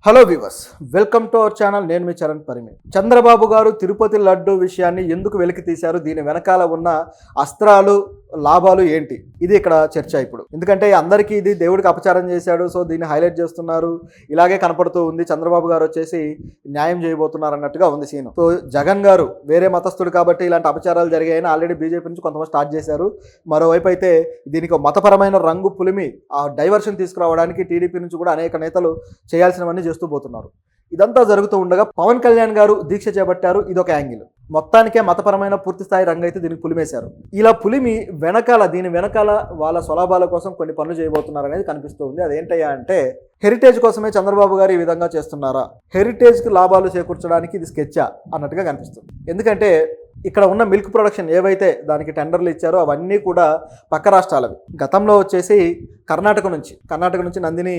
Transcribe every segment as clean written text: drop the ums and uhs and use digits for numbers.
Hello viewers, welcome to our channel. నేను మీ చరణ్ పరిమి. చంద్రబాబు గారు తిరుపతి లడ్డు విషయాన్ని ఎందుకు వెలికి తీశారు, దీని వెనకాల ఉన్న అస్త్రాలు లాభాలు ఏంటి, ఇది ఇక్కడ చర్చ. ఇప్పుడు ఎందుకంటే అందరికీ ఇది దేవుడికి అపచారం చేశాడు, సో దీన్ని హైలైట్ చేస్తున్నారు, ఇలాగే కనపడుతూ ఉంది. చంద్రబాబు గారు వచ్చేసి న్యాయం చేయబోతున్నారు అన్నట్టుగా ఉంది సీన్. సో జగన్ గారు వేరే మతస్థుడు కాబట్టి ఇలాంటి అపచారాలు జరిగాయని ఆల్రెడీ బీజేపీ నుంచి కొంతమంది స్టార్ట్ చేశారు. మరోవైపు అయితే దీనికి మతపరమైన రంగు పులిమి ఆ డైవర్షన్ తీసుకురావడానికి టీడీపీ నుంచి కూడా అనేక నేతలు చేయాల్సినవన్నీ చేస్తూ పోతున్నారు. ఇదంతా జరుగుతూ ఉండగా పవన్ కళ్యాణ్ గారు దీక్ష చేపట్టారు. ఇదొక యాంగిల్. మొత్తానికే మతపరమైన పూర్తి స్థాయి రంగు అయితే దీనికి పులిమేశారు. ఇలా పులిమి వెనకాల దీని వెనకాల వాళ్ళ స్వలాభాల కోసం కొన్ని పనులు చేయబోతున్నారు అనేది కనిపిస్తూ ఉంది. అదేంటయ్యా అంటే, హెరిటేజ్ కోసమే చంద్రబాబు గారు ఈ విధంగా చేస్తున్నారా, హెరిటేజ్కి లాభాలు చేకూర్చడానికి ఇది స్కెచ్చా అన్నట్టుగా కనిపిస్తుంది. ఎందుకంటే ఇక్కడ ఉన్న మిల్క్ ప్రొడక్షన్ ఏవైతే దానికి టెండర్లు ఇచ్చారో అవన్నీ కూడా పక్క రాష్ట్రాలవి. గతంలో వచ్చేసి కర్ణాటక నుంచి నందిని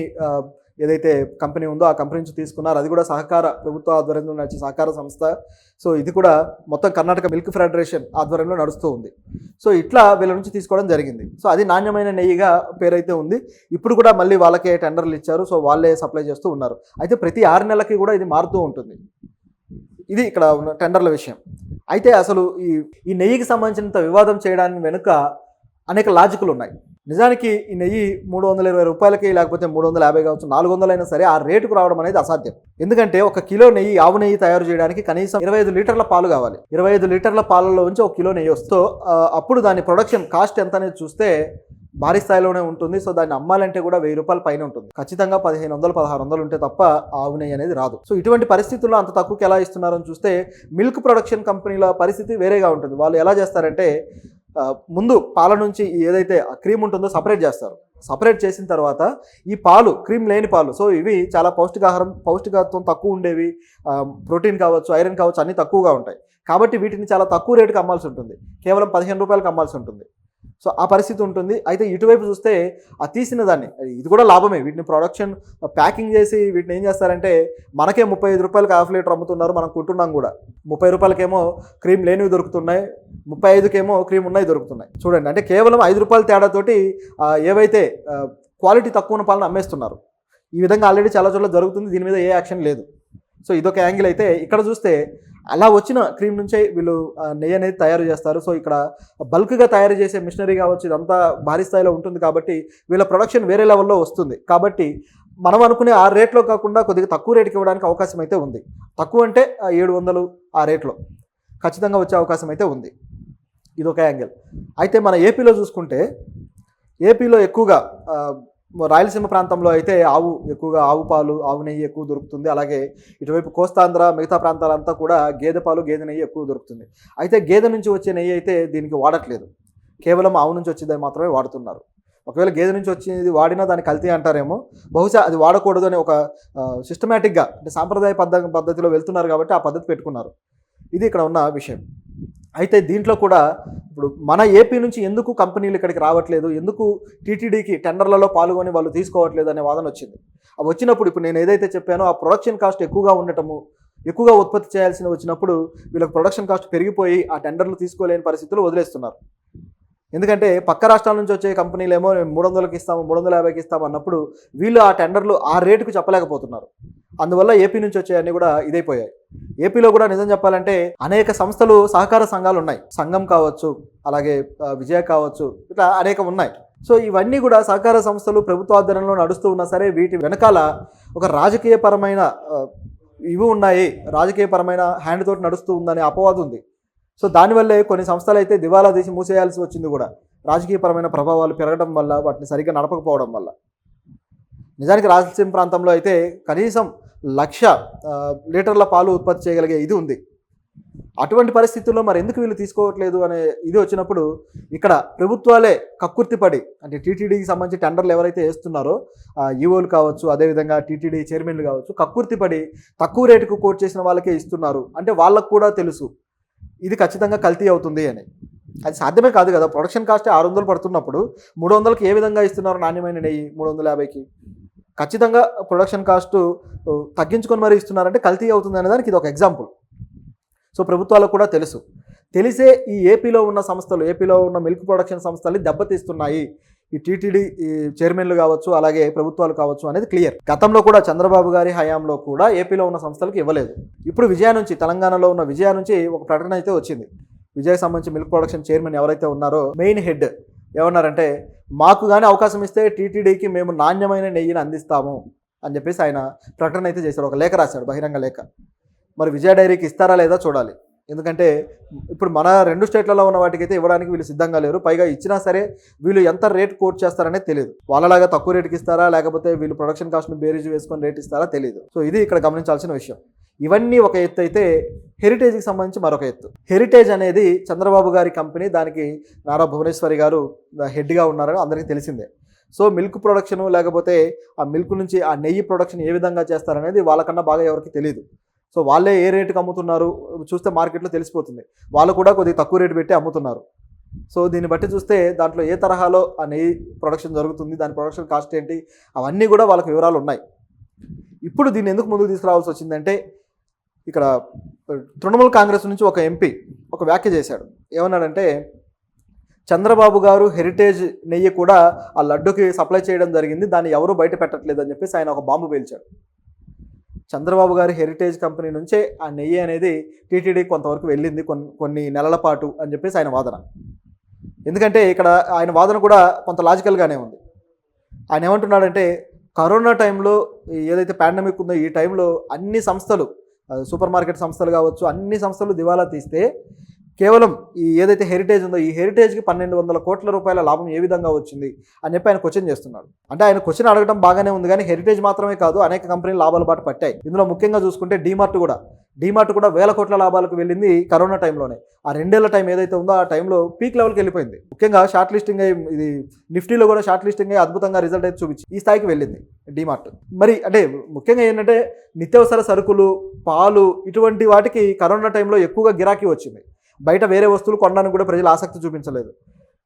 ఏదైతే కంపెనీ ఉందో ఆ కంపెనీ నుంచి తీసుకున్నారు. అది కూడా సహకార ప్రభుత్వ ఆధ్వర్యంలో నడిచే సహకార సంస్థ. సో ఇది కూడా మొత్తం కర్ణాటక మిల్క్ ఫెడరేషన్ ఆధ్వర్యంలో నడుస్తూ ఉంది. సో ఇట్లా వీళ్ళ నుంచి తీసుకోవడం జరిగింది. సో అది నాణ్యమైన నెయ్యిగా పేరైతే ఉంది. ఇప్పుడు కూడా మళ్ళీ వాళ్ళకే టెండర్లు ఇచ్చారు. సో వాళ్ళే సప్లై చేస్తూ ఉన్నారు. అయితే ప్రతి 6 నెలలకి కూడా ఇది మారుతూ ఉంటుంది. ఇది ఇక్కడ ఉన్న టెండర్ల విషయం. అయితే అసలు ఈ నెయ్యికి సంబంధించినంత వివాదం చేయడానికి వెనుక అనేక లాజిక్లు ఉన్నాయి. నిజానికి ఈ నెయ్యి 320 రూపాయలకి, లేకపోతే 350 కావచ్చు, 400 అయినా సరే ఆ రేటుకు రావడం అనేది అసాధ్యం. ఎందుకంటే 1 కిలో నెయ్యి, ఆవు నెయ్యి తయారు చేయడానికి కనీసం 25 లీటర్ల పాలు కావాలి. 25 లీటర్ల పాలలో నుంచి 1 కిలో నెయ్యి వస్తూ అప్పుడు దాని ప్రొడక్షన్ కాస్ట్ ఎంత అనేది చూస్తే భారీ స్థాయిలోనే ఉంటుంది. సో దాన్ని అమ్మాలంటే కూడా 1000 రూపాయల పైన ఉంటుంది. ఖచ్చితంగా 1500, 1600 ఉంటే తప్ప ఆవు నెయ్యి అనేది రాదు. సో ఇటువంటి పరిస్థితుల్లో అంత తక్కువకి ఎలా ఇస్తున్నారని చూస్తే మిల్క్ ప్రొడక్షన్ కంపెనీల పరిస్థితి వేరేగా ఉంటుంది. వాళ్ళు ఎలా చేస్తారంటే, ముందు పాల నుంచి ఏదైతే క్రీమ్ ఉంటుందో సపరేట్ చేస్తారు. సపరేట్ చేసిన తర్వాత ఈ పాలు, క్రీమ్ లేని పాలు, సో ఇవి చాలా పౌష్టికత్వం తక్కువ ఉండేవి, ప్రోటీన్ కావచ్చు, ఐరన్ కావచ్చు, అన్నీ తక్కువగా ఉంటాయి. కాబట్టి వీటిని చాలా తక్కువ రేటుకి అమ్మాల్సి ఉంటుంది. కేవలం 15 రూపాయలకు అమ్మాల్సి ఉంటుంది. సో ఆ పరిస్థితి ఉంటుంది. అయితే ఇటువైపు చూస్తే ఆ తీసిన దాన్ని, ఇది కూడా లాభమే. వీటిని ప్రొడక్షన్ ప్యాకింగ్ చేసి వీటిని ఏం చేస్తారంటే, మనకే 35 రూపాయలకి హాఫ్ లీటర్ అమ్ముతున్నారు, మనం కొంటున్నాం కూడా. 30 రూపాయలకేమో క్రీమ్ లేనివి దొరుకుతున్నాయి, 35కేమో క్రీమ్ ఉన్నాయి దొరుకుతున్నాయి. చూడండి, అంటే కేవలం 5 రూపాయల తేడాతోటి ఏవైతే క్వాలిటీ తక్కువ ఉన్న పాలను అమ్మేస్తున్నారు. ఈ విధంగా ఆల్రెడీ చాలా చోట్ల జరుగుతుంది. దీని మీద ఏ యాక్షన్ లేదు. సో ఇదొక యాంగిల్. అయితే ఇక్కడ చూస్తే అలా వచ్చిన క్రీమ్ నుంచే వీళ్ళు నెయ్యి అనేది తయారు చేస్తారు. సో ఇక్కడ బల్క్గా తయారు చేసే మిషనరీ కావచ్చు, ఇదంతా భారీ స్థాయిలో ఉంటుంది. కాబట్టి వీళ్ళ ప్రొడక్షన్ వేరే లెవెల్లో వస్తుంది. కాబట్టి మనం అనుకునే ఆ రేట్లో కాకుండా కొద్దిగా తక్కువ రేటుకి ఇవ్వడానికి అవకాశం అయితే ఉంది. తక్కువ అంటే 700 ఆ రేట్లో ఖచ్చితంగా వచ్చే అవకాశం అయితే ఉంది. ఇదొక యాంగిల్. అయితే మన ఏపీలో చూసుకుంటే, ఏపీలో ఎక్కువగా రాయలసీమ ప్రాంతంలో అయితే ఎక్కువగా ఆవు పాలు, ఆవు నెయ్యి ఎక్కువ దొరుకుతుంది. అలాగే ఇటువైపు కోస్తాంధ్ర, మిగతా ప్రాంతాలంతా కూడా గేదె పాలు, గేదె నెయ్యి ఎక్కువ దొరుకుతుంది. అయితే గేదె నుంచి వచ్చే నెయ్యి అయితే దీనికి వాడట్లేదు. కేవలం ఆవు నుంచి వచ్చేది మాత్రమే వాడుతున్నారు. ఒకవేళ గేదె నుంచి వచ్చేది వాడినా దాన్ని కల్తీ అంటారేమో. బహుశా అది వాడకూడదు అని ఒక సిస్టమేటిక్గా, అంటే సాంప్రదాయ పద్ధతిలో వెళ్తున్నారు కాబట్టి ఆ పద్ధతి పెట్టుకున్నారు. ఇది ఇక్కడ ఉన్న విషయం. అయితే దీంట్లో కూడా ఇప్పుడు మన ఏపీ నుంచి ఎందుకు కంపెనీలు ఇక్కడికి రావట్లేదు, ఎందుకు టీటీడీకి టెండర్లలో పాల్గొని వాళ్ళు తీసుకోవట్లేదు అనే వాదన వచ్చింది. అవి వచ్చినప్పుడు ఇప్పుడు నేను ఏదైతే చెప్పానో ఆ ప్రొడక్షన్ కాస్ట్ ఎక్కువగా ఉండటము, ఎక్కువగా ఉత్పత్తి చేయాల్సిన వచ్చినప్పుడు వీళ్ళకి ప్రొడక్షన్ కాస్ట్ పెరిగిపోయి ఆ టెండర్లు తీసుకోలేని పరిస్థితులు వదిలేస్తున్నారు. ఎందుకంటే పక్క రాష్ట్రాల నుంచి వచ్చే కంపెనీలేమో 300కి ఇస్తాము, 350కి ఇస్తాము అన్నప్పుడు వీళ్ళు ఆ టెండర్లు ఆ రేటుకు చెప్పలేకపోతున్నారు. అందువల్ల ఏపీ నుంచి వచ్చేవన్నీ కూడా ఇదైపోయాయి. ఏపీలో కూడా నిజం చెప్పాలంటే అనేక సంస్థలు, సహకార సంఘాలు ఉన్నాయి. సంఘం కావచ్చు, అలాగే విజయ కావచ్చు, ఇట్లా అనేకం ఉన్నాయి. సో ఇవన్నీ కూడా సహకార సంస్థలు ప్రభుత్వ ఆధ్వర్యంలో నడుస్తూ ఉన్నా సరే వీటి వెనకాల ఒక రాజకీయపరమైన ఉన్నాయి, రాజకీయపరమైన హ్యాండ్ తోటి నడుస్తూ ఉందనే అపవాదం ఉంది. సో దానివల్లే కొన్ని సంస్థలు అయితే దివాలా తీసి మూసేయాల్సి వచ్చింది కూడా, రాజకీయపరమైన ప్రభావాలు పెరగడం వల్ల, వాటిని సరిగ్గా నడపకపోవడం వల్ల. నిజానికి రాయలసీమ ప్రాంతంలో అయితే కనీసం 1,00,000 లీటర్ల పాలు ఉత్పత్తి చేయగలిగే ఇది ఉంది. అటువంటి పరిస్థితుల్లో మరి ఎందుకు వీళ్ళు తీసుకోవట్లేదు అనే ఇది వచ్చినప్పుడు ఇక్కడ ప్రభుత్వాలే కక్కుర్తిపడి, అంటే టీటీడీకి సంబంధించి టెండర్లు ఎవరైతే వేస్తున్నారో ఈఓలు కావచ్చు, అదేవిధంగా టీటీడీ చైర్మన్లు కావచ్చు, కక్కుర్తిపడి తక్కువ రేటుకు కోట్ చేసిన వాళ్ళకే ఇస్తున్నారు. అంటే వాళ్ళకు కూడా తెలుసు ఇది ఖచ్చితంగా కల్తీ అవుతుంది అని. అది సాధ్యమే కాదు కదా. ప్రొడక్షన్ కాస్ట్ 600 పడుతున్నప్పుడు 300కి ఏ విధంగా ఇస్తున్నారు నాణ్యమైన నెయ్యి 350కి? ఖచ్చితంగా ప్రొడక్షన్ కాస్ట్ తగ్గించుకొని మరీ ఇస్తున్నారంటే కల్తీ అవుతుంది అనే దానికి ఇది ఒక ఎగ్జాంపుల్. సో ప్రభుత్వాలకు కూడా తెలిసే ఈ ఏపీలో ఉన్న సంస్థలు, ఏపీలో ఉన్న మిల్క్ ప్రొడక్షన్ సంస్థల్ని దెబ్బతీస్తున్నాయి. ఈ టీటీడీ ఈ చైర్మన్లు కావచ్చు, అలాగే ప్రభుత్వాలు కావచ్చు అనేది క్లియర్. గతంలో కూడా చంద్రబాబు గారి హయాంలో కూడా ఏపీలో ఉన్న సంస్థలకు ఇవ్వలేదు. ఇప్పుడు విజయ నుంచి, తెలంగాణలో ఉన్న విజయ నుంచి ఒక ప్రకటన అయితే వచ్చింది. విజయకి సంబంధించి మిల్క్ ప్రొడక్షన్ చైర్మన్ ఎవరైతే ఉన్నారో మెయిన్ హెడ్ ఏమన్నారంటే, మాకు కానీ అవకాశం ఇస్తే టీటీడీకి మేము నాణ్యమైన నెయ్యిని అందిస్తాము అని చెప్పేసి ఆయన ప్రకటన అయితే చేశారు. ఒక లేఖ రాశాడు, బహిరంగ లేఖ. మరి విజయ డైరీకి ఇస్తారా లేదా చూడాలి. ఎందుకంటే ఇప్పుడు మన 2 స్టేట్లలో ఉన్న వాటికైతే ఇవ్వడానికి వీళ్ళు సిద్ధంగా లేరు. పైగా ఇచ్చినా సరే వీళ్ళు ఎంత రేట్ కోట్ చేస్తారనేది తెలియదు. వాళ్ళలాగా తక్కువ రేటుకి ఇస్తారా, లేకపోతే వీళ్ళు ప్రొడక్షన్ కాస్ట్ని బేరీజ్ వేసుకొని రేట్ ఇస్తారా తెలియదు. సో ఇది ఇక్కడ గమనించాల్సిన విషయం. ఇవన్నీ ఒక ఎత్తు అయితే, హెరిటేజ్కి సంబంధించి మరొక ఎత్తు. హెరిటేజ్ అనేది చంద్రబాబు గారి కంపెనీ. దానికి నారా భువనేశ్వరి గారు హెడ్గా ఉన్నారని అందరికీ తెలిసిందే. సో మిల్క్ ప్రొడక్షన్, లేకపోతే ఆ మిల్క్ నుంచి ఆ నెయ్యి ప్రొడక్షన్ ఏ విధంగా చేస్తారనేది వాళ్ళకన్నా బాగా ఎవరికి తెలియదు. సో వాళ్ళే ఏ రేటుకి అమ్ముతున్నారు చూస్తే మార్కెట్లో తెలిసిపోతుంది. వాళ్ళు కూడా కొద్దిగా తక్కువ రేటు పెట్టి అమ్ముతున్నారు. సో దీన్ని బట్టి చూస్తే దాంట్లో ఏ తరహాలో ఆ నెయ్యి ప్రొడక్షన్ జరుగుతుంది, దాని ప్రొడక్షన్ కాస్ట్ ఏంటి, అవన్నీ కూడా వాళ్ళకి వివరాలు ఉన్నాయి. ఇప్పుడు దీన్ని ఎందుకు ముందుకు తీసుకురావాల్సి వచ్చిందంటే, ఇక్కడ తృణమూల్ కాంగ్రెస్ నుంచి ఒక ఎంపీ ఒక వ్యాఖ్య చేశాడు. ఏమన్నాడంటే, చంద్రబాబు గారు హెరిటేజ్ నెయ్యి కూడా ఆ లడ్డుకి సప్లై చేయడం జరిగింది, దాన్ని ఎవరూ బయట పెట్టట్లేదు అని చెప్పేసి ఆయన ఒక బాంబు పేల్చాడు. చంద్రబాబు గారి హెరిటేజ్ కంపెనీ నుంచే ఆ నెయ్యి అనేది టీటీడీ కొంతవరకు వెళ్ళింది, కొన్ని నెలల పాటు అని చెప్పేసి ఆయన వాదన. ఎందుకంటే ఇక్కడ ఆయన వాదన కూడా కొంత లాజికల్గానే ఉంది. ఆయన ఏమంటున్నాడంటే, కరోనా టైంలో ఏదైతే పాండమిక్ ఉందో ఈ టైంలో అన్ని సంస్థలు, సూపర్ మార్కెట్ సంస్థలు కావచ్చు, అన్ని సంస్థలు దివాలా తీస్తే కేవలం ఈ ఏదైతే హెరిటేజ్ ఉందో ఈ హెరిటేజ్కి 1200 కోట్ల రూపాయల లాభం ఏ విధంగా వచ్చింది అని చెప్పి ఆయన క్వశ్చన్ చేస్తున్నాడు. అంటే ఆయన క్వశ్చన్ అడగడం బాగానే ఉంది, కానీ హెరిటేజ్ మాత్రమే కాదు, అనేక కంపెనీలు లాభాల బాట పట్టాయి. ఇందులో ముఖ్యంగా చూసుకుంటే డీమార్ట్ కూడా 1000 కోట్ల లాభాలకు వెళ్ళింది కరోనా టైంలోనే. ఆ 2 ఏళ్ల టైం ఏదైతే ఉందో ఆ టైంలో పీక్ లెవెల్కి వెళ్ళిపోయింది. ముఖ్యంగా షార్ట్ లిస్టింగ్ అయ్యి, ఇది నిఫ్టీలో కూడా షార్ట్ లిస్టింగ్ అయ్యి అద్భుతంగా రిజల్ట్ అయితే చూపించి ఈ స్థాయికి వెళ్ళింది డీమార్ట్. మరి అంటే ముఖ్యంగా ఏంటంటే నిత్యావసర సరుకులు, పాలు, ఇటువంటి వాటికి కరోనా టైంలో ఎక్కువగా గిరాకీ వచ్చింది. బయట వేరే వస్తువులు కొనడానికి కూడా ప్రజలు ఆసక్తి చూపించలేదు.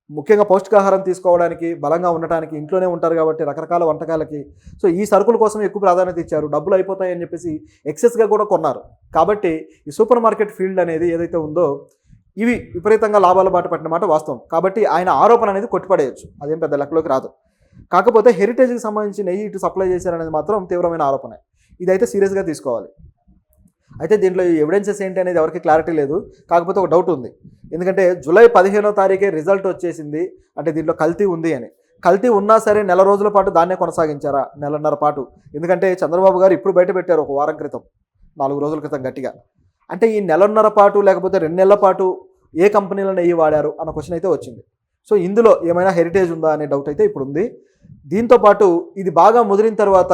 ముఖ్యంగా పౌష్టికాహారం తీసుకోవడానికి, బలంగా ఉండటానికి, ఇంట్లోనే ఉంటారు కాబట్టి రకరకాల వంటకాలకి, సో ఈ సరుకుల కోసం ఎక్కువ ప్రాధాన్యత ఇచ్చారు. డబ్బులు అయిపోతాయి అని చెప్పేసి ఎక్సెస్గా కూడా కొన్నారు. కాబట్టి ఈ సూపర్ మార్కెట్ ఫీల్డ్ అనేది ఏదైతే ఉందో ఇవి విపరీతంగా లాభాల బాట పట్టిన మాట వాస్తవం. కాబట్టి ఆయన ఆరోపణ అనేది కొట్టిపడేయచ్చు, అదేం పెద్ద లెక్కలోకి రాదు. కాకపోతే హెరిటేజ్కి సంబంధించి నెయ్యి ఇటు సప్లై చేశారనేది మాత్రం తీవ్రమైన ఆరోపణ. ఇదైతే సీరియస్గా తీసుకోవాలి. అయితే దీంట్లో ఈ ఎవిడెన్సెస్ ఏంటి అనేది ఎవరికి క్లారిటీ లేదు. కాకపోతే ఒక డౌట్ ఉంది. ఎందుకంటే జూలై 15వ తారీఖే రిజల్ట్ వచ్చేసింది, అంటే దీంట్లో కల్తీ ఉంది అని. కల్తీ ఉన్నా సరే నెల రోజుల పాటు దాన్నే కొనసాగించారా, నెలన్నర పాటు? ఎందుకంటే చంద్రబాబు గారు ఇప్పుడు బయట పెట్టారు ఒక వారం క్రితం, 4 రోజుల క్రితం గట్టిగా. అంటే ఈ నెలన్నర పాటు లేకపోతే 2 నెలల పాటు ఏ కంపెనీలో నెయ్యి వాడారు అన్న క్వశ్చన్ అయితే వచ్చింది. సో ఇందులో ఏమైనా హెరిటేజ్ ఉందా అనే డౌట్ అయితే ఇప్పుడు ఉంది. దీంతోపాటు ఇది బాగా ముదిరిన తర్వాత